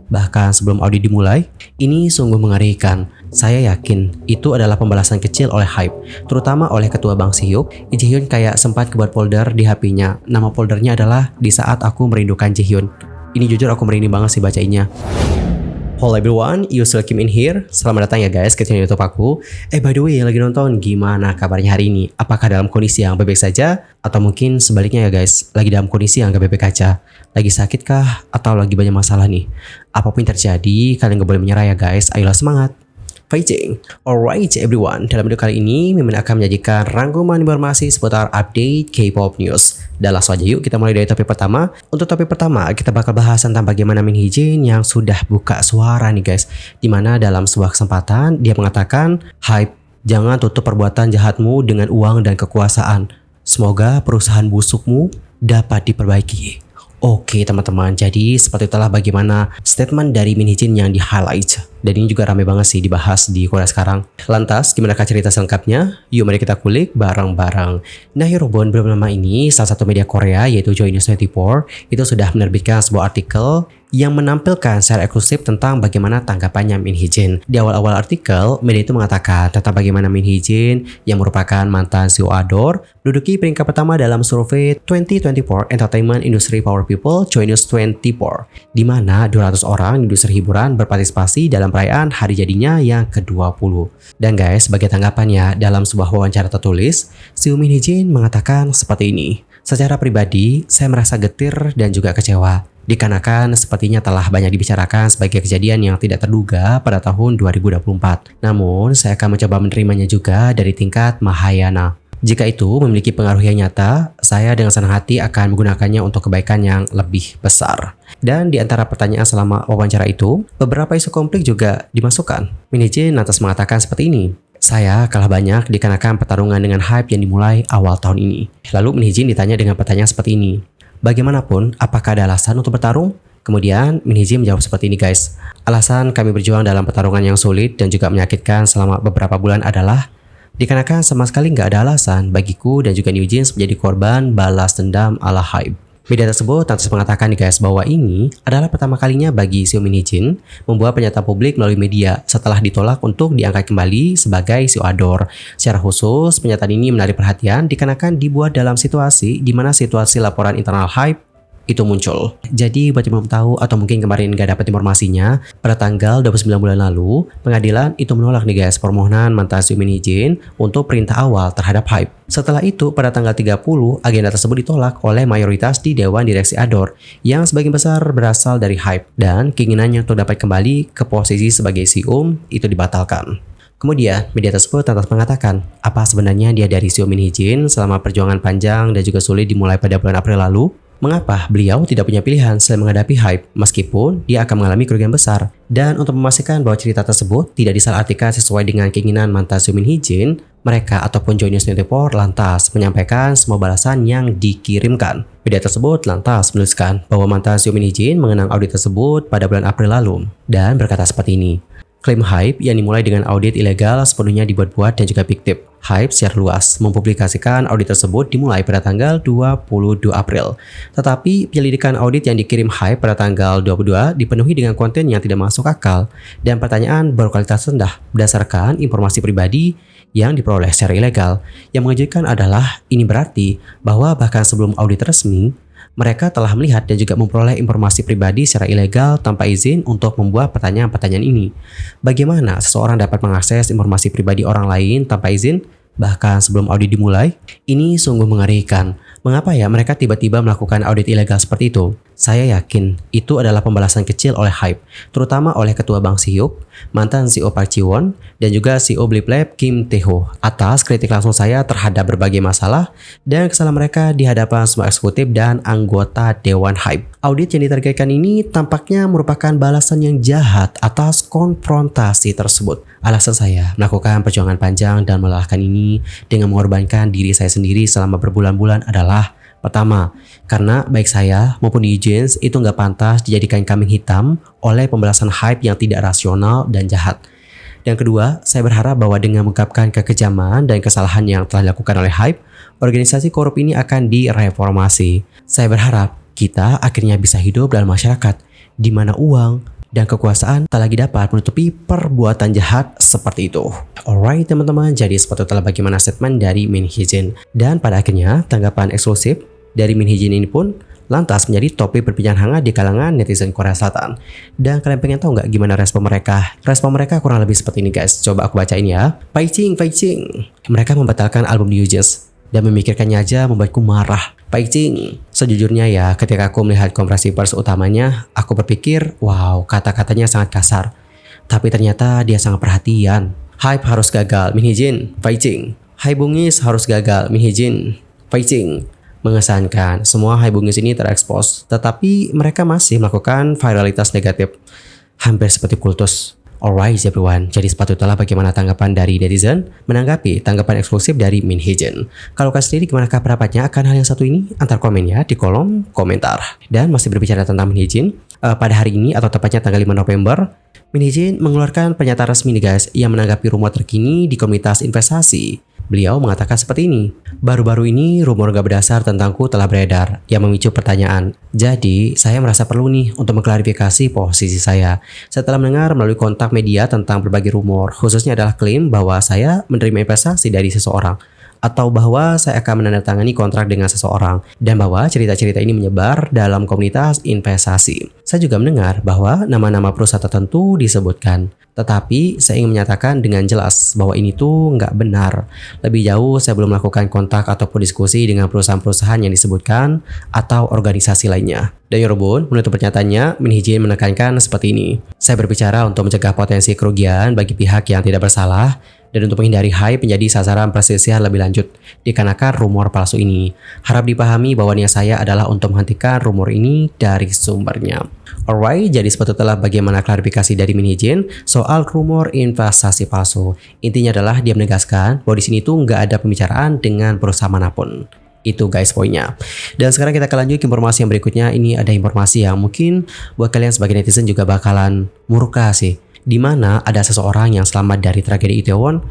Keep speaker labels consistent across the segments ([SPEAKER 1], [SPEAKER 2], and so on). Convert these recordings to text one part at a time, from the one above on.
[SPEAKER 1] bahkan sebelum audit dimulai, ini sungguh mengerikan. Saya yakin itu adalah pembalasan kecil oleh Hype, terutama oleh ketua Bank Sihyuk. Jihyun kayak sempat kebuat folder di HP-nya. Nama foldernya adalah Di Saat Aku Merindukan Jihyun. Ini jujur aku merinding banget sih bacainya. Hello everyone, you still Kim in here. Selamat datang ya guys ke channel YouTube aku. By the way, yang lagi nonton, gimana kabarnya hari ini? Apakah dalam kondisi yang baik-baik saja? Atau mungkin sebaliknya ya guys, lagi dalam kondisi yang gak baik-baik aja? Lagi sakit kah? Atau lagi banyak masalah nih? Apapun yang terjadi, kalian gak boleh menyerah ya guys. Ayolah semangat. Fighting. Alright everyone, dalam video kali ini Mimin akan menyajikan rangkuman informasi seputar update K-pop news. Dan langsung aja yuk kita mulai dari topik pertama. Untuk topik pertama kita bakal bahas tentang bagaimana Min Hee-jin yang sudah buka suara nih guys. Dimana dalam sebuah kesempatan dia mengatakan, "Hype, jangan tutup perbuatan jahatmu dengan uang dan kekuasaan. Semoga perusahaan busukmu dapat diperbaiki." Oke teman-teman, jadi seperti itulah bagaimana statement dari Min Hee-jin yang di-highlight. Dan ini juga rame banget sih dibahas di Korea sekarang. Lantas, gimana cerita selengkapnya? Yuk mari kita kulik bareng-bareng. Nah, Eurobond belum lama ini, salah satu media Korea yaitu Joy News 24 itu sudah menerbitkan sebuah artikel yang menampilkan secara eksklusif tentang bagaimana tanggapannya Min Hee-jin. Di awal-awal artikel, media itu mengatakan tentang bagaimana Min Hee-jin yang merupakan mantan CEO Adore menduduki peringkat pertama dalam survei 2024 Entertainment Industry Power People Joy News 24, di mana 200 orang di industri hiburan berpartisipasi dalam perayaan hari jadinya yang ke-20. Dan guys, sebagai tanggapannya dalam sebuah wawancara tertulis, CEO Min Hee-jin mengatakan seperti ini. Secara pribadi, saya merasa getir dan juga kecewa. Dikarenakan sepertinya telah banyak dibicarakan sebagai kejadian yang tidak terduga pada tahun 2024. Namun, saya akan mencoba menerimanya juga dari tingkat Mahayana. Jika itu memiliki pengaruh yang nyata, saya dengan senang hati akan menggunakannya untuk kebaikan yang lebih besar. Dan di antara pertanyaan selama wawancara itu, beberapa isu konflik juga dimasukkan. Min Hee-jin lantas mengatakan seperti ini. Saya kalah banyak dikarenakan pertarungan dengan Hype yang dimulai awal tahun ini. Lalu Min Hee-jin ditanya dengan pertanyaan seperti ini. Bagaimanapun, apakah ada alasan untuk bertarung? Kemudian Min Hee-jin menjawab seperti ini guys. Alasan kami berjuang dalam pertarungan yang sulit dan juga menyakitkan selama beberapa bulan adalah dikarenakan sama sekali nggak ada alasan bagiku dan juga New Jeans menjadi korban balas dendam ala Hype. Media tersebut lantas mengatakan nih guys bahwa ini adalah pertama kalinya bagi CEO Min Hee-jin membuat pernyataan publik melalui media setelah ditolak untuk diangkat kembali sebagai CEO Adore. Secara khusus, pernyataan ini menarik perhatian dikarenakan dibuat dalam situasi di mana situasi laporan internal Hype itu muncul. Jadi buat yang belum tahu atau mungkin kemarin nggak dapat informasinya, pada tanggal 29 bulan lalu, pengadilan itu menolak nih guys permohonan mantan CEO Min Hee-jin untuk perintah awal terhadap Hype. Setelah itu, pada tanggal 30, agenda tersebut ditolak oleh mayoritas di Dewan Direksi Adore yang sebagian besar berasal dari Hype dan keinginannya untuk dapat kembali ke posisi sebagai CEO itu dibatalkan. Kemudian, media tersebut lantas mengatakan apa sebenarnya dia dari CEO Min Hee-jin selama perjuangan panjang dan juga sulit dimulai pada bulan April lalu. Mengapa beliau tidak punya pilihan selain menghadapi Hype meskipun dia akan mengalami kerugian besar? Dan untuk memastikan bahwa cerita tersebut tidak disalahartikan sesuai dengan keinginan mantan CEO Min Hee-jin, mereka ataupun Joy News 24 lantas menyampaikan semua balasan yang dikirimkan. Media tersebut lantas menuliskan bahwa mantan CEO Min Hee-jin mengenang audit tersebut pada bulan April lalu dan berkata seperti ini. Klaim Hype yang dimulai dengan audit ilegal sepenuhnya dibuat-buat dan juga fiktif. Hype secara luas mempublikasikan audit tersebut dimulai pada tanggal 22 April. Tetapi penyelidikan audit yang dikirim Hype pada tanggal 22 dipenuhi dengan konten yang tidak masuk akal dan pertanyaan berkualitas rendah berdasarkan informasi pribadi yang diperoleh secara ilegal. Yang mengejutkan adalah ini berarti bahwa bahkan sebelum audit resmi, mereka telah melihat dan juga memperoleh informasi pribadi secara ilegal tanpa izin untuk membuat pertanyaan-pertanyaan ini. Bagaimana seseorang dapat mengakses informasi pribadi orang lain tanpa izin? Bahkan sebelum audit dimulai, ini sungguh mengerikan. Mengapa ya mereka tiba-tiba melakukan audit ilegal seperti itu? Saya yakin itu adalah pembalasan kecil oleh Hype, terutama oleh ketua Bank Sihyuk, mantan CEO Park Ji-won, dan juga CEO Blip Lab Kim Tae-ho atas kritik langsung saya terhadap berbagai masalah dan kesalahan mereka di hadapan semua eksekutif dan anggota Dewan Hype. Audit yang ditargetkan ini tampaknya merupakan balasan yang jahat atas konfrontasi tersebut. Alasan saya melakukan perjuangan panjang dan melelahkan ini dengan mengorbankan diri saya sendiri selama berbulan-bulan adalah pertama, karena baik saya maupun New Jeans itu nggak pantas dijadikan kambing hitam oleh pembalasan Hype yang tidak rasional dan jahat. Dan kedua, saya berharap bahwa dengan mengungkapkan kekejaman dan kesalahan yang telah dilakukan oleh Hype, organisasi korup ini akan direformasi. Saya berharap kita akhirnya bisa hidup dalam masyarakat di mana uang dan kekuasaan tak lagi dapat menutupi perbuatan jahat seperti itu. Alright teman-teman, jadi sepatutnya bagaimana statement dari Min Hee-jin. Dan pada akhirnya tanggapan eksklusif dari Min Hee-jin ini pun lantas menjadi topik perbincangan hangat di kalangan netizen Korea Selatan. Dan kalian pengen tahu nggak gimana respon mereka? Respon mereka kurang lebih seperti ini guys. Coba aku bacain ya. Fighting. Mereka membatalkan album New Jeans dan memikirkannya aja membuatku marah. Fighting. Sejujurnya ya, ketika aku melihat konferensi pers utamanya, aku berpikir, wow, kata-katanya sangat kasar. Tapi ternyata dia sangat perhatian. Hype harus gagal, Min Hee-jin. Fighting. Hype bungis harus gagal, Min Hee-jin. Fighting. Mengesankan, semua hype bungis ini terekspos, tetapi mereka masih melakukan viralitas negatif, hampir seperti kultus. Alright everyone, jadi sepatutnya bagaimana tanggapan dari netizen menanggapi tanggapan eksklusif dari Min Hee-jin. Kalau kalian sendiri gimana pendapatnya akan hal yang satu ini? Antar komen ya di kolom komentar. Dan masih berbicara tentang Min Hee-jin, pada hari ini atau tepatnya tanggal 5 November, Min Hee-jin mengeluarkan pernyataan resmi nih guys yang menanggapi rumor terkini di komunitas investasi. Beliau mengatakan seperti ini, baru-baru ini rumor gak berdasar tentangku telah beredar yang memicu pertanyaan. Jadi, saya merasa perlu nih untuk mengklarifikasi posisi saya. Setelah mendengar melalui kontak media tentang berbagai rumor, khususnya adalah klaim bahwa saya menerima investasi dari seseorang, atau bahwa saya akan menandatangani kontrak dengan seseorang, dan bahwa cerita-cerita ini menyebar dalam komunitas investasi. Saya juga mendengar bahwa nama-nama perusahaan tertentu disebutkan, tetapi saya ingin menyatakan dengan jelas bahwa ini tuh nggak benar. Lebih jauh, saya belum melakukan kontak ataupun diskusi dengan perusahaan-perusahaan yang disebutkan atau organisasi lainnya. Dan Yorobun menutup pernyataannya, Min Hee-jin menekankan seperti ini. Saya berbicara untuk mencegah potensi kerugian bagi pihak yang tidak bersalah, dan untuk menghindari hype menjadi sasaran perselisihan lebih lanjut dikarenakan rumor palsu ini. Harap dipahami bahwa niat saya adalah untuk menghentikan rumor ini dari sumbernya. Alright, jadi sepatutnya bagaimana klarifikasi dari Min Hee-jin soal rumor investasi palsu. Intinya adalah dia menegaskan bahwa di sini tuh nggak ada pembicaraan dengan perusahaan manapun. Itu guys poinnya. Dan sekarang kita akan lanjut ke informasi yang berikutnya. Ini ada informasi yang mungkin buat kalian sebagai netizen juga bakalan murka sih, di mana ada seseorang yang selamat dari tragedi Itaewon,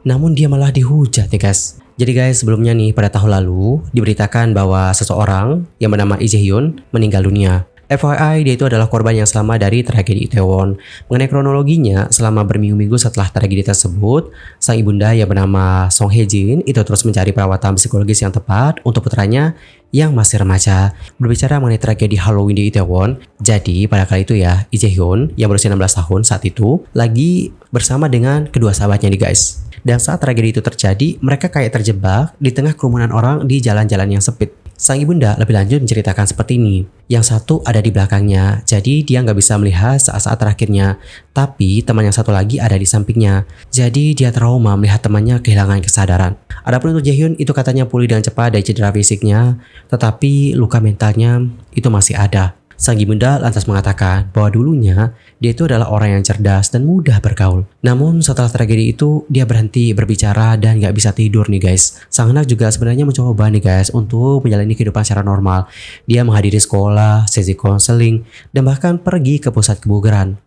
[SPEAKER 1] namun dia malah dihujat nih guys. Jadi guys, sebelumnya nih pada tahun lalu diberitakan bahwa seseorang yang bernama Lee Jae-hyun meninggal dunia. FYI, dia itu adalah korban yang selamat dari tragedi Itaewon. Mengenai kronologinya, selama berminggu-minggu setelah tragedi tersebut, sang ibunda yang bernama Song Hye-jin itu terus mencari perawatan psikologis yang tepat untuk putranya yang masih remaja. Berbicara mengenai tragedi Halloween di Itaewon, jadi pada kali itu ya, Lee Jae-hyun yang berusia 16 tahun saat itu lagi bersama dengan kedua sahabatnya nih guys. Dan saat tragedi itu terjadi, mereka kayak terjebak di tengah kerumunan orang di jalan-jalan yang sempit. Sang ibunda lebih lanjut menceritakan seperti ini. Yang satu ada di belakangnya, jadi dia nggak bisa melihat saat-saat terakhirnya. Tapi teman yang satu lagi ada di sampingnya. Jadi dia trauma melihat temannya kehilangan kesadaran. Adapun untuk Jae-hyun itu katanya pulih dengan cepat dari cedera fisiknya, tetapi luka mentalnya itu masih ada. Sang ibunda lantas mengatakan bahwa dulunya dia itu adalah orang yang cerdas dan mudah bergaul. Namun setelah tragedi itu dia berhenti berbicara dan gak bisa tidur nih guys. Sang anak juga sebenarnya mencoba nih guys untuk menjalani kehidupan secara normal. Dia menghadiri sekolah, sesi konseling, dan bahkan pergi ke pusat kebugaran.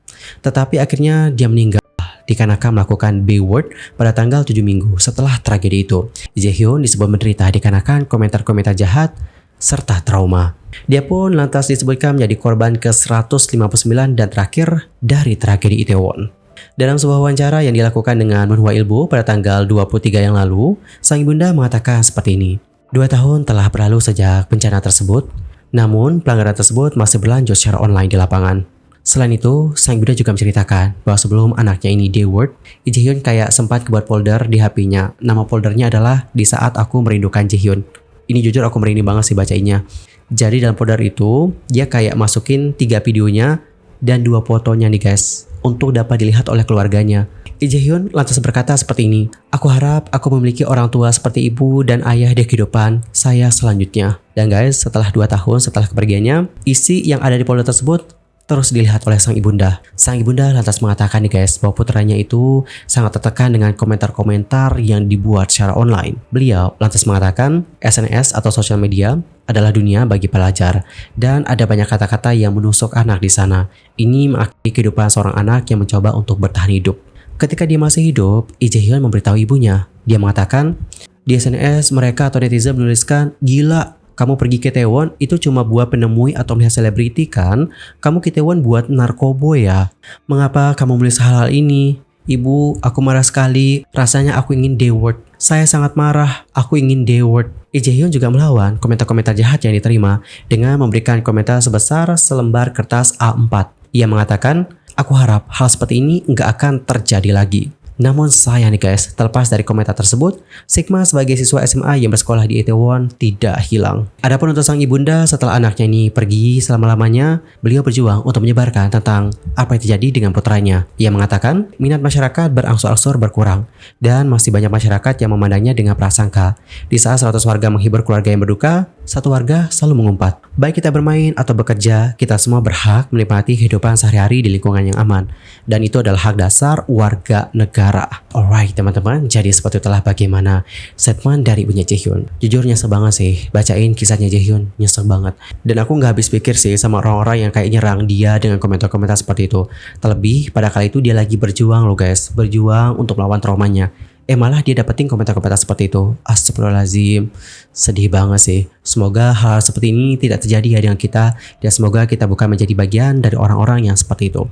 [SPEAKER 1] Tetapi akhirnya dia meninggal dikarenakan melakukan B-word pada tanggal 7 minggu setelah tragedi itu. Jae-hyun disebut menderita dikarenakan komentar-komentar jahat serta trauma. Dia pun lantas disebutkan menjadi korban ke-159 dan terakhir dari tragedi Itaewon. Dalam sebuah wawancara yang dilakukan dengan Munhwa Ilbo pada tanggal 23 yang lalu, sang ibunda mengatakan seperti ini. 2 tahun telah berlalu sejak bencana tersebut, namun pelanggaran tersebut masih berlanjut secara online di lapangan. Selain itu, sang ibunda juga menceritakan bahwa sebelum anaknya ini D-word, Lee Jae-hyun kayak sempat kebuat folder di HP-nya. Nama foldernya adalah Di Saat Aku Merindukan Jae-hyun. Ini jujur aku merinding banget sih bacainya. Jadi dalam folder itu, dia kayak masukin 3 videonya dan 2 fotonya nih guys, untuk dapat dilihat oleh keluarganya. Lee Jae-hyun lantas berkata seperti ini, "Aku harap aku memiliki orang tua seperti ibu dan ayah di kehidupan saya selanjutnya." Dan guys, setelah 2 tahun setelah kepergiannya, isi yang ada di folder tersebut terus dilihat oleh sang ibunda. Sang ibunda lantas mengatakan nih guys, bahwa putranya itu sangat tertekan dengan komentar-komentar yang dibuat secara online. Beliau lantas mengatakan, SNS atau sosial media adalah dunia bagi pelajar, dan ada banyak kata-kata yang menusuk anak di sana. Ini mengakhiri kehidupan seorang anak yang mencoba untuk bertahan hidup. Ketika dia masih hidup, Lee Jae-hyun memberitahu ibunya. Dia mengatakan, di SNS mereka atau netizen menuliskan, "Gila, Kamu pergi ke Itaewon itu cuma buat menemui atau melihat selebriti kan? Kamu ke Itaewon buat narkobo ya? Mengapa kamu menulis hal-hal ini? Ibu, aku marah sekali. Rasanya aku ingin Daeward. Saya sangat marah. Aku ingin Daeward. Lee Jae-hyun juga melawan komentar-komentar jahat yang diterima dengan memberikan komentar sebesar selembar kertas A4. Ia mengatakan, aku harap hal seperti ini nggak akan terjadi lagi. Namun sayang nih guys, terlepas dari komentar tersebut, Sigma sebagai siswa SMA yang bersekolah di Itaewon tidak hilang. Adapun untuk sang ibunda, setelah anaknya ini pergi selama-lamanya, beliau berjuang untuk menyebarkan tentang apa yang terjadi dengan putranya. Ia mengatakan, minat masyarakat berangsur-angsur berkurang, dan masih banyak masyarakat yang memandangnya dengan prasangka. Di saat 100 warga menghibur keluarga yang berduka, satu warga selalu mengumpat. Baik kita bermain atau bekerja, kita semua berhak menikmati kehidupan sehari-hari di lingkungan yang aman. Dan itu adalah hak dasar warga negara. Alright teman-teman, jadi seperti itulah bagaimana statement dari ibunya Jaehyun. Jujur nyesek banget sih, bacain kisahnya Jaehyun, nyesek banget. Dan aku nggak habis pikir sih sama orang-orang yang kayak nyerang dia dengan komentar-komentar seperti itu. Terlebih pada kali itu dia lagi berjuang loh guys, berjuang untuk melawan traumanya. Malah dia dapetin komentar-komentar seperti itu. Astagfirullahaladzim, sedih banget sih. Semoga hal seperti ini tidak terjadi ya dengan kita, dan semoga kita bukan menjadi bagian dari orang-orang yang seperti itu.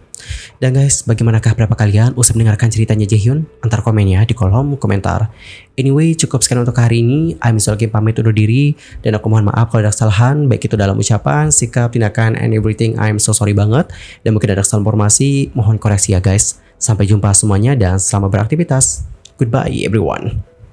[SPEAKER 1] Dan guys, bagaimanakah berapa kalian usai mendengarkan ceritanya Jaehyun? Antar komennya di kolom komentar. Anyway, cukup sekian untuk hari ini. I'm Solkin pamit undur diri, dan aku mohon maaf kalau ada kesalahan, baik itu dalam ucapan, sikap, tindakan, and everything. I'm so sorry banget. Dan mungkin ada kesalahan informasi, mohon koreksi ya guys. Sampai jumpa semuanya dan selamat beraktivitas. Goodbye everyone.